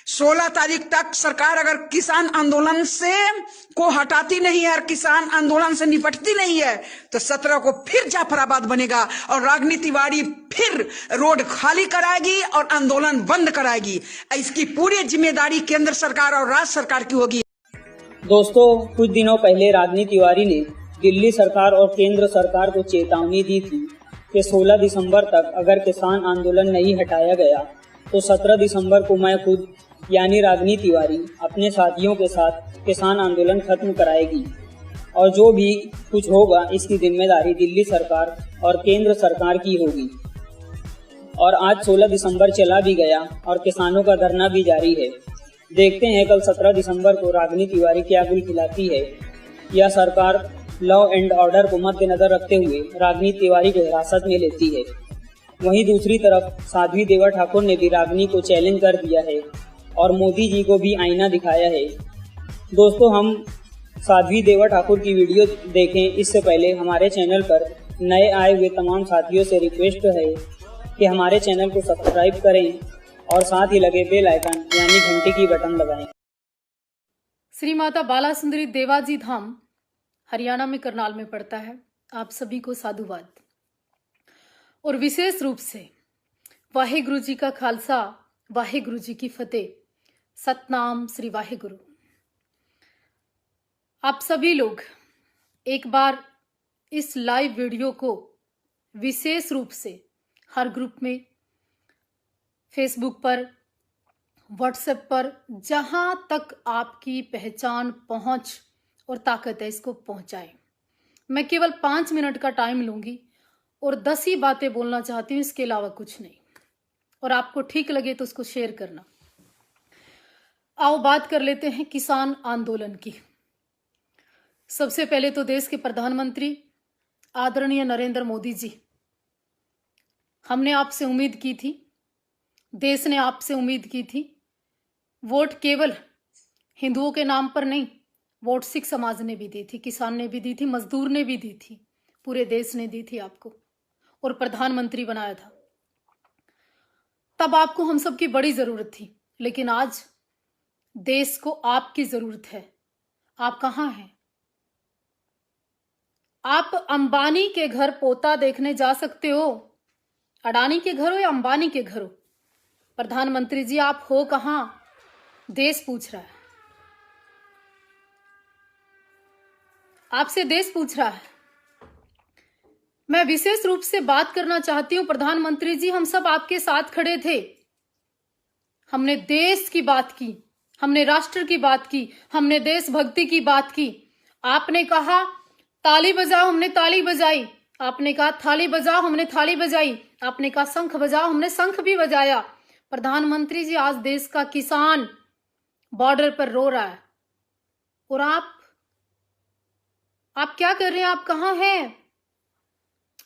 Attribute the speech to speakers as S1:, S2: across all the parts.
S1: 16 तारीख तक सरकार अगर किसान आंदोलन से को हटाती नहीं है और किसान आंदोलन से निपटती नहीं है तो 17 को फिर जाफराबाद बनेगा और रागिनी तिवारी फिर रोड खाली कराएगी और आंदोलन बंद कराएगी। इसकी पूरी जिम्मेदारी केंद्र सरकार और राज्य सरकार की होगी।
S2: दोस्तों, कुछ दिनों पहले रागिनी तिवारी ने दिल्ली सरकार और केंद्र सरकार को चेतावनी दी थी कि 16 दिसंबर तक अगर किसान आंदोलन नहीं हटाया गया तो 17 दिसंबर को मैं खुद यानी रागिनी तिवारी अपने साथियों के साथ किसान आंदोलन खत्म कराएगी और जो भी कुछ होगा इसकी जिम्मेदारी दिल्ली सरकार और केंद्र सरकार की होगी। और आज 16 दिसंबर चला भी गया और किसानों का धरना भी जारी है। देखते हैं कल 17 दिसंबर को रागिनी तिवारी क्या गुल खिलाती है या सरकार लॉ एंड ऑर्डर को मद्देनजर रखते हुए रागिनी तिवारी को हिरासत में लेती है। वहीं दूसरी तरफ साध्वी देवा ठाकुर ने भी रागिनी को चैलेंज कर दिया है और मोदी जी को भी आईना दिखाया है। दोस्तों, हम साध्वी देवा ठाकुर की वीडियो देखें इससे पहले हमारे चैनल पर नए आए हुए तमाम साथियों से रिक्वेस्ट है कि हमारे चैनल को सब्सक्राइब करें और साथ ही लगे बेल आइकन यानी घंटी की बटन दबाएं।
S3: श्री माता बाला सुंदरी देवाजी धाम हरियाणा में करनाल में पड़ता है। आप सभी को साधुवाद और विशेष रूप से वाहेगुरु जी का खालसा वाहेगुरु जी की फतेह। सतनाम श्री वाहेगुरु। आप सभी लोग एक बार इस लाइव वीडियो को विशेष रूप से हर ग्रुप में, फेसबुक पर, व्हाट्सएप पर, जहां तक आपकी पहचान, पहुंच और ताकत है इसको पहुंचाएं। मैं केवल 5 मिनट का टाइम लूंगी और 10 ही बातें बोलना चाहती हूं, इसके अलावा कुछ नहीं। और आपको ठीक लगे तो उसको शेयर करना। आओ बात कर लेते हैं किसान आंदोलन की। सबसे पहले तो देश के प्रधानमंत्री आदरणीय नरेंद्र मोदी जी, हमने आपसे उम्मीद की थी, देश ने आपसे उम्मीद की थी। वोट केवल हिंदुओं के नाम पर नहीं, वोट सिख समाज ने भी दी थी, किसान ने भी दी थी, मजदूर ने भी दी थी, पूरे देश ने दी थी आपको और प्रधानमंत्री बनाया था। तब आपको हम सबकी बड़ी जरूरत थी, लेकिन आज देश को आपकी जरूरत है। आप कहां हैं? आप अंबानी के घर पोता देखने जा सकते हो, अडानी के घर हो या अंबानी के घर हो। प्रधानमंत्री जी आप हो कहां? देश पूछ रहा है, आपसे देश पूछ रहा है। मैं विशेष रूप से बात करना चाहती हूं प्रधानमंत्री जी, हम सब आपके साथ खड़े थे। हमने देश की बात की, हमने राष्ट्र की बात की, हमने देशभक्ति की बात की। आपने कहा ताली बजाओ, हमने ताली बजाई। आपने कहा थाली बजाओ, हमने थाली बजाई। आपने कहा शंख बजाओ, हमने शंख भी बजाया। प्रधानमंत्री जी आज देश का किसान बॉर्डर पर रो रहा है और आप क्या कर रहे हैं? आप कहां हैं?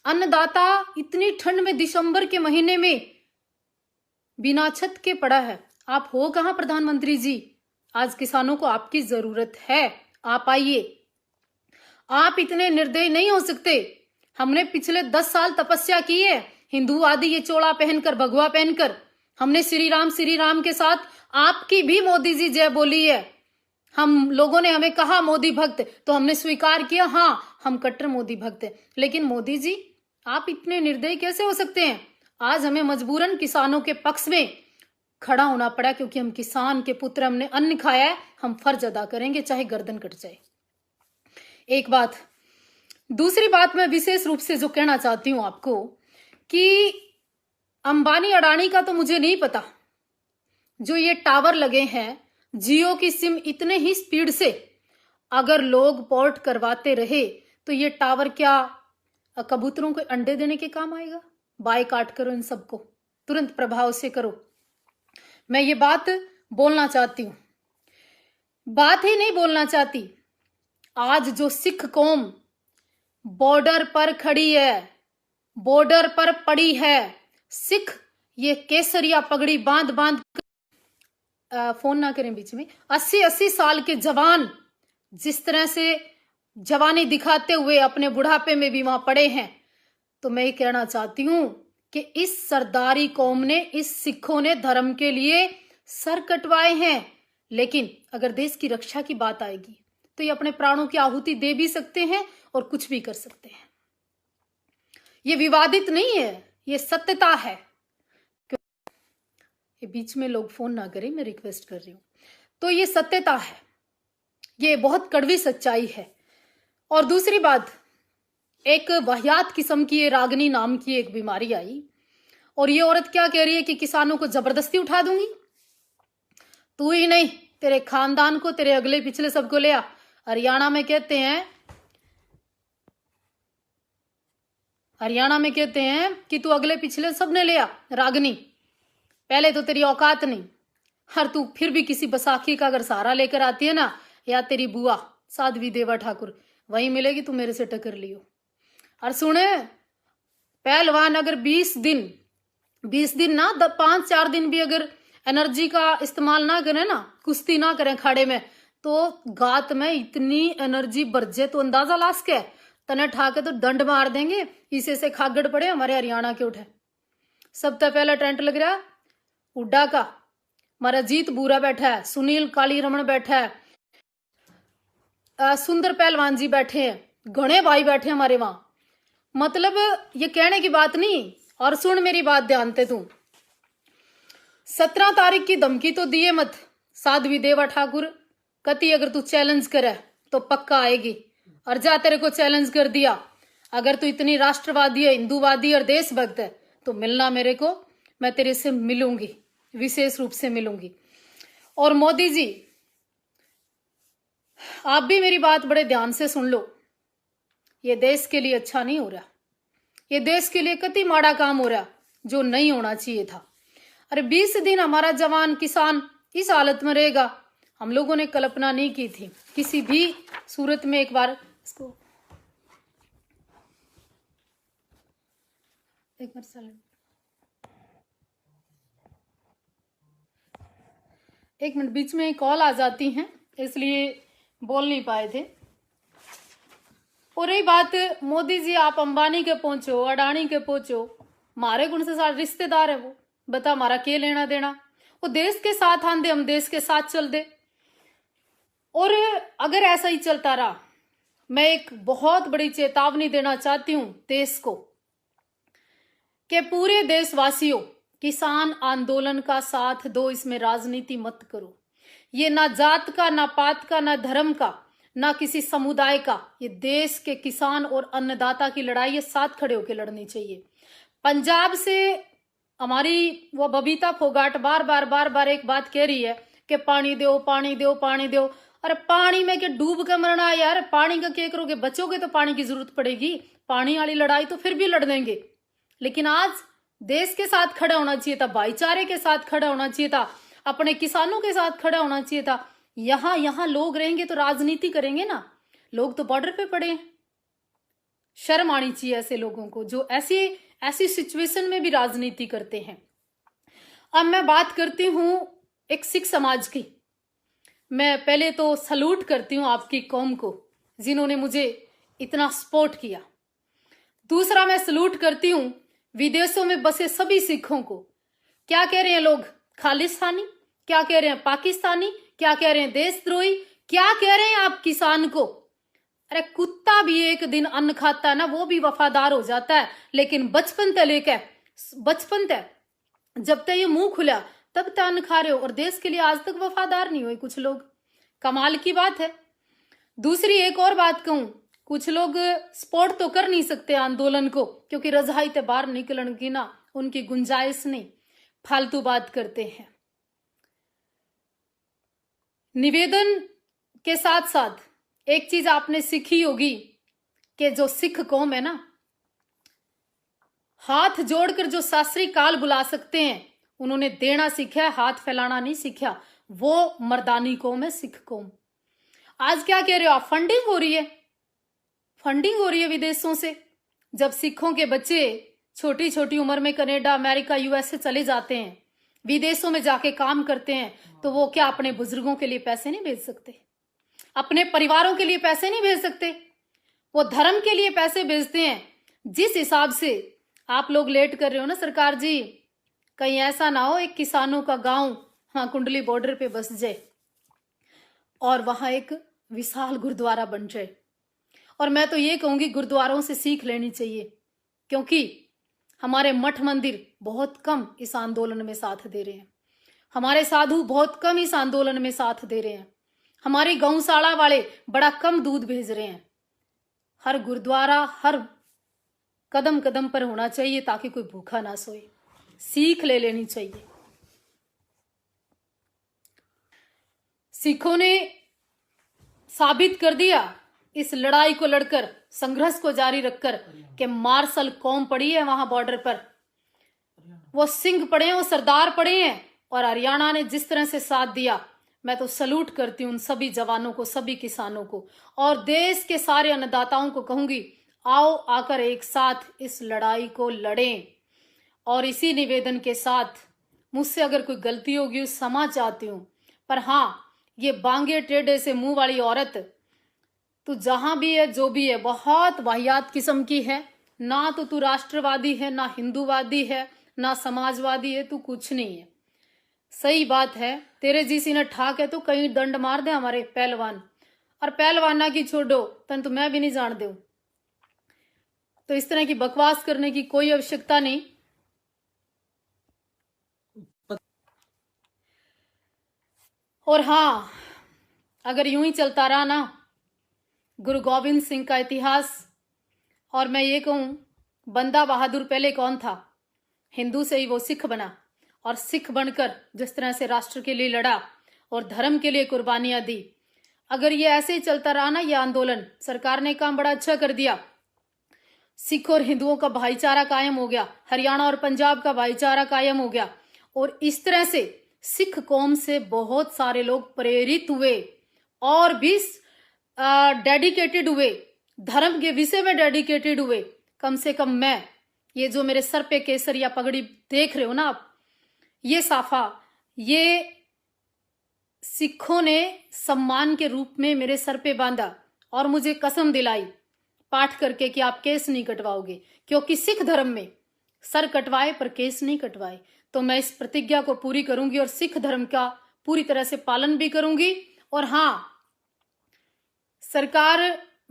S3: अन्नदाता इतनी ठंड में दिसंबर के महीने में बिना छत के पड़ा है। आप हो कहां प्रधानमंत्री जी? आज किसानों को आपकी जरूरत है, आप आइए। आप इतने निर्दयी नहीं हो सकते। हमने पिछले 10 साल तपस्या की है, हिंदू आदि ये चोला पहनकर, भगवा पहनकर। हमने श्री राम के साथ आपकी भी मोदी जी जय बोली है। हम लोगों ने हमें कहा मोदी भक्त, तो हमने स्वीकार किया, हाँ हम कट्टर मोदी भक्त हैं। लेकिन मोदी जी आप इतने निर्दयी कैसे हो सकते हैं? आज हमें मजबूरन किसानों के पक्ष में खड़ा होना पड़ा, क्योंकि हम किसान के पुत्र, हमने अन्न खाया है, हम फर्ज अदा करेंगे चाहे गर्दन कट जाए। एक बात। दूसरी बात मैं विशेष रूप से जो कहना चाहती हूं आपको कि अंबानी अडानी का तो मुझे नहीं पता, जो ये टावर लगे हैं जियो की सिम इतने ही स्पीड से अगर लोग पोर्ट करवाते रहे तो ये टावर क्या कबूतरों को अंडे देने के काम आएगा? बायकॉट करो इन सबको, तुरंत प्रभाव से करो। मैं ये बात बोलना चाहती हूं, बात ही नहीं बोलना चाहती। आज जो सिख कौम बॉर्डर पर खड़ी है, बॉर्डर पर पड़ी है, सिख ये केसरिया पगड़ी बांध बांध फोन ना करें बीच में, 80-80 साल के जवान जिस तरह से जवानी दिखाते हुए अपने बुढ़ापे में भी वहां पड़े हैं, तो मैं ये कहना चाहती हूं कि इस सरदारी कौम ने, इस सिखों ने धर्म के लिए सर कटवाए हैं, लेकिन अगर देश की रक्षा की बात आएगी तो ये अपने प्राणों की आहुति दे भी सकते हैं और कुछ भी कर सकते हैं। ये विवादित नहीं है, ये सत्यता है। ये बीच में लोग फोन ना करें, मैं रिक्वेस्ट कर रही हूं। तो ये सत्यता है, ये बहुत कड़वी सच्चाई है। और दूसरी बात, एक वाहियात किस्म की ये रागनी नाम की एक बीमारी आई और ये औरत क्या कह रही है कि किसानों को जबरदस्ती उठा दूंगी। तू ही नहीं, तेरे खानदान को, तेरे अगले पिछले सबको ले आ। हरियाणा में कहते हैं कि तू अगले पिछले सबने ले आ। रागनी, पहले तो तेरी औकात नहीं, हर तू फिर भी किसी बसाखी का अगर सहारा लेकर आती है ना, या तेरी बुआ साध्वी देवा ठाकुर वहीं मिलेगी, तू मेरे से टक्कर लियो। और सुने, पहलवान अगर 20 दिन ना 5-4 दिन भी अगर एनर्जी का इस्तेमाल ना करें ना, कुश्ती ना करें खाड़े में, तो गात में इतनी एनर्जी बरजे तो अंदाजा ला सके, तने ठाके तो दंड मार देंगे। इसे से खागड़ पड़े हमारे हरियाणा के उठे। सबसे पहला टेंट लग रहा है उड्डा का, हमारा जीत बूरा बैठा है, सुनील काली रमन बैठा है, सुंदर पहलवान जी बैठे हैं, घने भाई बैठे हैं हमारे वहां। मतलब ये कहने की बात नहीं। और सुन मेरी बात ध्यान से तू, 17 तारीख की धमकी तो दिए मत साध्वी देवा ठाकुर, कति अगर तू चैलेंज करे तो पक्का आएगी। और जा, तेरे को चैलेंज कर दिया, अगर तू इतनी राष्ट्रवादी है, हिंदूवादी और देशभक्त है तो मिलना मेरे को, मैं तेरे से मिलूंगी, विशेष रूप से मिलूंगी। और मोदी जी, आप भी मेरी बात बड़े ध्यान से सुन लो। ये देश के लिए अच्छा नहीं हो रहा, ये देश के लिए कति माड़ा काम हो रहा जो नहीं होना चाहिए था। अरे 20 दिन हमारा जवान किसान इस हालत में रहेगा, हम लोगों ने कल्पना नहीं की थी किसी भी सूरत में। एक बार इसको एक मिनट, बीच में कॉल आ जाती हैं इसलिए बोल नहीं पाए थे। और रही बात मोदी जी, आप अंबानी के पहुंचो, अडानी के पहुंचो, हमारे गुण से सारे रिश्तेदार है वो, बता हमारा क्या लेना देना। वो देश के साथ आंदे, हम देश के साथ चल दे। और अगर ऐसा ही चलता रहा, मैं एक बहुत बड़ी चेतावनी देना चाहती हूं देश को कि पूरे देशवासियों, किसान आंदोलन का साथ दो, इसमें राजनीति मत करो। ये ना जात का, ना पात का, ना धर्म का, ना किसी समुदाय का, ये देश के किसान और अन्नदाता की लड़ाई है, साथ खड़े होकर लड़नी चाहिए। पंजाब से हमारी वो बबीता फोगाट बार बार एक बात कह रही है कि पानी दो, पानी दो, पानी दो। अरे पानी में के डूब के मरना है यार, पानी का क्या करोगे? बचोगे तो पानी की जरूरत पड़ेगी, पानी वाली लड़ाई तो फिर भी लड़ देंगे। लेकिन आज देश के साथ खड़ा होना चाहिए था, भाईचारे के साथ खड़ा होना चाहिए था, अपने किसानों के साथ खड़ा होना चाहिए था। यहां लोग रहेंगे तो राजनीति करेंगे ना, लोग तो बॉर्डर पे पड़े हैं। शर्म आनी चाहिए ऐसे लोगों को जो ऐसी सिचुएशन में भी राजनीति करते हैं। अब मैं बात करती हूं एक सिख समाज की। मैं पहले तो सलूट करती हूं आपकी कौम को जिन्होंने मुझे इतना सपोर्ट किया। दूसरा मैं सलूट करती हूं विदेशों में बसे सभी सिखों को। क्या कह रहे हैं लोग? खालिस्तानी, क्या कह रहे हैं पाकिस्तानी, क्या कह रहे हैं देशद्रोही, क्या कह रहे हैं आप किसान को? अरे कुत्ता भी एक दिन अन्न खाता है ना, वो भी वफादार हो जाता है। लेकिन बचपन तक जब तक ये मुंह खुला तब तक अन्न खा रहे हो और देश के लिए आज तक वफादार नहीं हुए कुछ लोग। कमाल की बात है। दूसरी एक और बात कहूं, कुछ लोग सपोर्ट तो कर नहीं सकते आंदोलन को क्योंकि रजाई से बाहर निकलने की ना उनकी गुंजाइश नहीं, फालतू बात करते हैं। निवेदन के साथ साथ एक चीज आपने सीखी होगी कि जो सिख कौम है ना, हाथ जोड़कर जो शास्त्री काल बुला सकते हैं, उन्होंने देना सीखा है, हाथ फैलाना नहीं सीखा। वो मर्दानी कौम है सिख कौम। आज क्या कह रहे हो आप? फंडिंग हो रही है विदेशों से। जब सिखों के बच्चे छोटी छोटी उम्र में कनाडा, अमेरिका, यूएसए चले जाते हैं, विदेशों में जाके काम करते हैं, तो वो क्या अपने बुजुर्गों के लिए पैसे नहीं भेज सकते? अपने परिवारों के लिए पैसे नहीं भेज सकते? वो धर्म के लिए पैसे भेजते हैं। जिस हिसाब से आप लोग लेट कर रहे हो ना सरकार जी, कहीं ऐसा ना हो एक किसानों का गांव वहां कुंडली बॉर्डर पे बस जाए और वहां एक विशाल गुरुद्वारा बन जाए। और मैं तो ये कहूंगी गुरुद्वारों से सीख लेनी चाहिए, क्योंकि हमारे मठ मंदिर बहुत कम इस आंदोलन में साथ दे रहे हैं, हमारे साधु बहुत कम इस आंदोलन में साथ दे रहे हैं, हमारी गौशाला वाले बड़ा कम दूध भेज रहे हैं। हर गुरुद्वारा हर कदम कदम पर होना चाहिए ताकि कोई भूखा ना सोए। सीख ले लेनी चाहिए। सिखों ने साबित कर दिया इस लड़ाई को लड़कर, संघर्ष को जारी रखकर, कि मार्शल कौम पड़ी है वहां बॉर्डर पर, वो सिंह पड़े हैं, वो सरदार पड़े हैं। और हरियाणा ने जिस तरह से साथ दिया, मैं तो सलूट करती हूँ उन सभी जवानों को, सभी किसानों को, और देश के सारे अन्नदाताओं को कहूंगी, आओ आकर एक साथ इस लड़ाई को लड़ें। और इसी निवेदन के साथ मुझसे अगर कोई गलती होगी क्षमा चाहती हूँ, पर हाँ, ये बांगे टेढ़े से मुंह वाली औरत, तू जहां भी है जो भी है बहुत वाहियात किस्म की है। ना तो तू राष्ट्रवादी है, ना हिंदूवादी है, ना समाजवादी है, तू कुछ नहीं है। सही बात है, तेरे जिसी ने ठाक है तो कहीं दंड मार दे हमारे पहलवान, और पहलवाना की छोड़ो तन तो मैं भी नहीं जान दू। तो इस तरह की बकवास करने की कोई आवश्यकता नहीं। और हाँ, अगर यूं ही चलता रहा ना गुरु गोविंद सिंह का इतिहास, और मैं ये कहूं बंदा बहादुर पहले कौन था, हिंदू से ही वो सिख बना, और सिख बनकर जिस तरह से राष्ट्र के लिए लड़ा और धर्म के लिए कुर्बानियां दी, अगर ये ऐसे ही चलता रहा ना ये आंदोलन, सरकार ने काम बड़ा अच्छा कर दिया। सिख और हिंदुओं का भाईचारा कायम हो गया, हरियाणा और पंजाब का भाईचारा कायम हो गया, और इस तरह से सिख कौम से बहुत सारे लोग प्रेरित हुए और भी डेडिकेटेड हुए, धर्म के विषय में डेडिकेटेड हुए। कम से कम मैं, ये जो मेरे सर पे केसरिया पगड़ी देख रहे हो ना आप, ये साफा, ये सिखों ने सम्मान के रूप में मेरे सर पे बांधा और मुझे कसम दिलाई पाठ करके कि आप केस नहीं कटवाओगे, क्योंकि सिख धर्म में सर कटवाए पर केस नहीं कटवाए। तो मैं इस प्रतिज्ञा को पूरी करूंगी और सिख धर्म का पूरी तरह से पालन भी करूंगी। और हाँ, सरकार,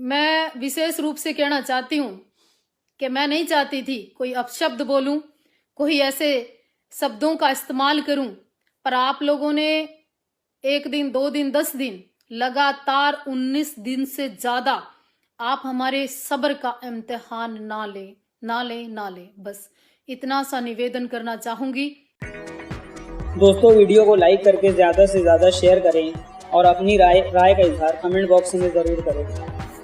S3: मैं विशेष रूप से कहना चाहती हूं कि मैं नहीं चाहती थी कोई अपशब्द बोलूं, कोई ऐसे शब्दों का इस्तेमाल करूं, पर आप लोगों ने 1 दिन 2 दिन 10 दिन लगातार 19 दिन से ज्यादा आप हमारे सब्र का इम्तिहान ना ले। बस इतना सा निवेदन करना चाहूंगी।
S2: दोस्तों, वीडियो को लाइक करके ज़्यादा से ज़्यादा शेयर करें और अपनी राय का इजहार कमेंट बॉक्स में ज़रूर करें।